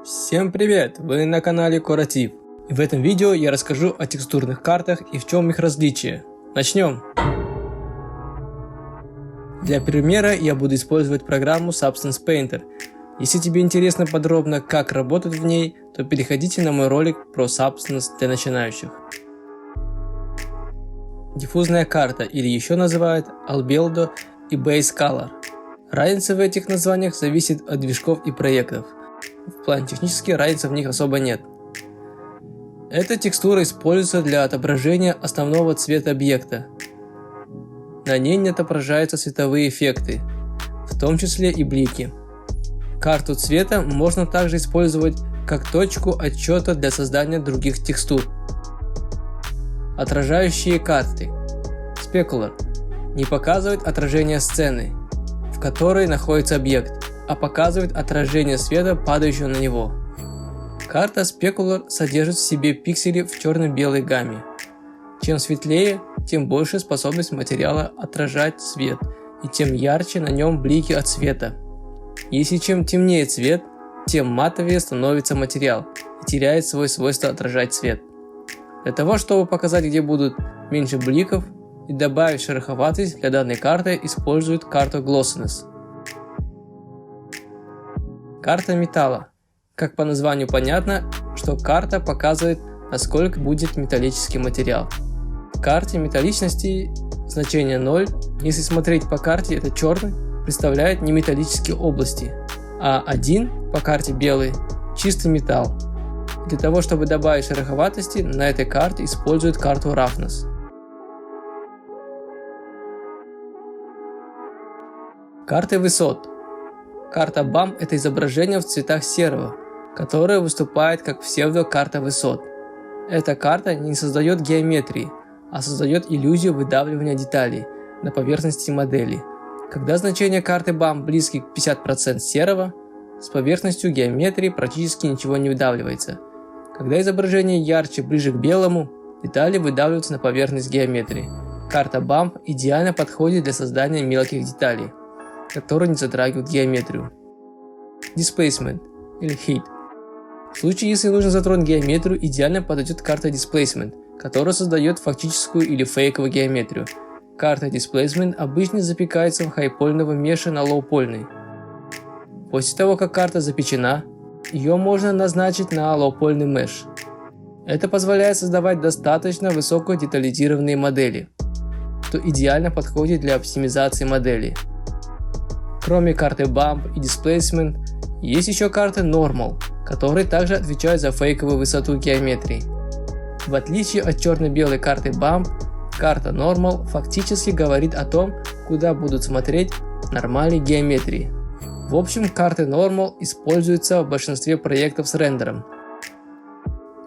Всем привет! Вы на канале Коратив. И в этом видео я расскажу о текстурных картах и в чем их различие. Начнем! Для примера я буду использовать программу Substance Painter. Если тебе интересно подробно, как работать в ней, то переходите на мой ролик про Substance для начинающих. Диффузная карта, или еще называют Albedo и Base Color. Разница в этих названиях зависит от движков и проектов. В плане технически разницы в них особо нет. Эта текстура используется для отображения основного цвета объекта. На ней не отображаются световые эффекты, в том числе и блики. Карту цвета можно также использовать как точку отсчета для создания других текстур. Отражающие карты. Specular не показывает отражение сцены, в которой находится объект, а показывает отражение света, падающего на него. Карта Specular содержит в себе пиксели в черно-белой гамме. Чем светлее, тем больше способность материала отражать свет, и тем ярче на нем блики от света. Если чем темнее цвет, тем матовее становится материал и теряет свое свойство отражать свет. Для того, чтобы показать, где будут меньше бликов и добавить шероховатость, для данной карты используют карту Glossiness. Карта металла. Как по названию понятно, что карта показывает, насколько будет металлический материал. В карте металличности значение 0, если смотреть по карте, это черный, представляет неметаллические области, а 1 по карте белый – чистый металл. Для того, чтобы добавить шероховатости, на этой карте используют карту Roughness. Карты высот. Карта BAM – это изображение в цветах серого, которое выступает как псевдо-карта высот. Эта карта не создает геометрии, а создает иллюзию выдавливания деталей на поверхности модели. Когда значение карты BAM близки к 50% серого, с поверхностью геометрии практически ничего не выдавливается. Когда изображение ярче, ближе к белому, детали выдавливаются на поверхность геометрии. Карта BAM идеально подходит для создания мелких деталей, которые не затрагивают геометрию. Displacement или Heat. В случае, если нужно затронуть геометрию, идеально подойдет карта Displacement, которая создает фактическую или фейковую геометрию. Карта Displacement обычно запекается в хайпольного меша на лоупольный. После того, как карта запечена, ее можно назначить на лоупольный меш. Это позволяет создавать достаточно высокодетализированные модели, что идеально подходит для оптимизации модели. Кроме карты Bump и Displacement, есть еще карты Normal, которые также отвечают за фейковую высоту геометрии. В отличие от черно-белой карты Bump, карта Normal фактически говорит о том, куда будут смотреть нормали геометрии. В общем, карты Normal используются в большинстве проектов с рендером.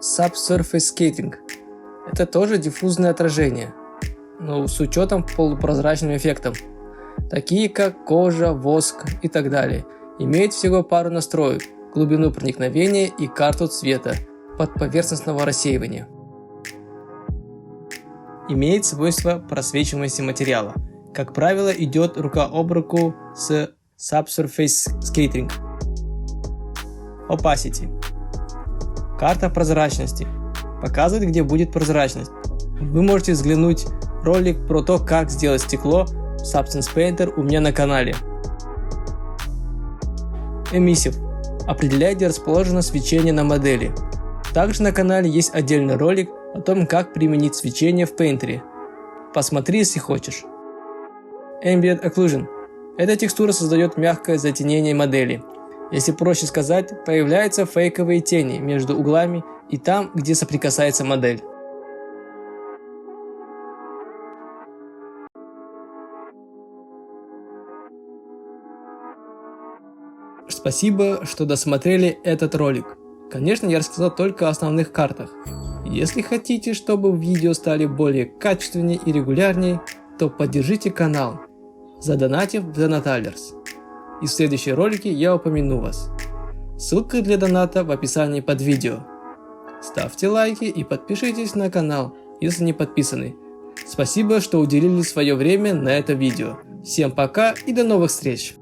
Subsurface Scattering – это тоже диффузное отражение, но с учетом полупрозрачным эффектом, такие как кожа, воск и так далее, имеет всего пару настроек: глубину проникновения и карту цвета подповерхностного рассеивания. Имеет свойство просвечиваемости материала. Как правило, идет рука об руку с Subsurface Scattering. Opacity. Карта прозрачности. Показывает, где будет прозрачность. Вы можете взглянуть ролик про то, как сделать стекло в Substance Painter у меня на канале. Emissive. Определяет, где расположено свечение на модели. Также на канале есть отдельный ролик о том, как применить свечение в Painter. Посмотри, если хочешь. Ambient Occlusion. Эта текстура создает мягкое затенение модели. Если проще сказать, появляются фейковые тени между углами и там, где соприкасается модель. Спасибо, что досмотрели этот ролик. Конечно, я рассказал только о основных картах. Если хотите, чтобы видео стали более качественнее и регулярнее, то поддержите канал, задонатив в Donatalers. И в следующем ролике я упомяну вас. Ссылка для доната в описании под видео. Ставьте лайки и подпишитесь на канал, если не подписаны. Спасибо, что уделили свое время на это видео. Всем пока и до новых встреч!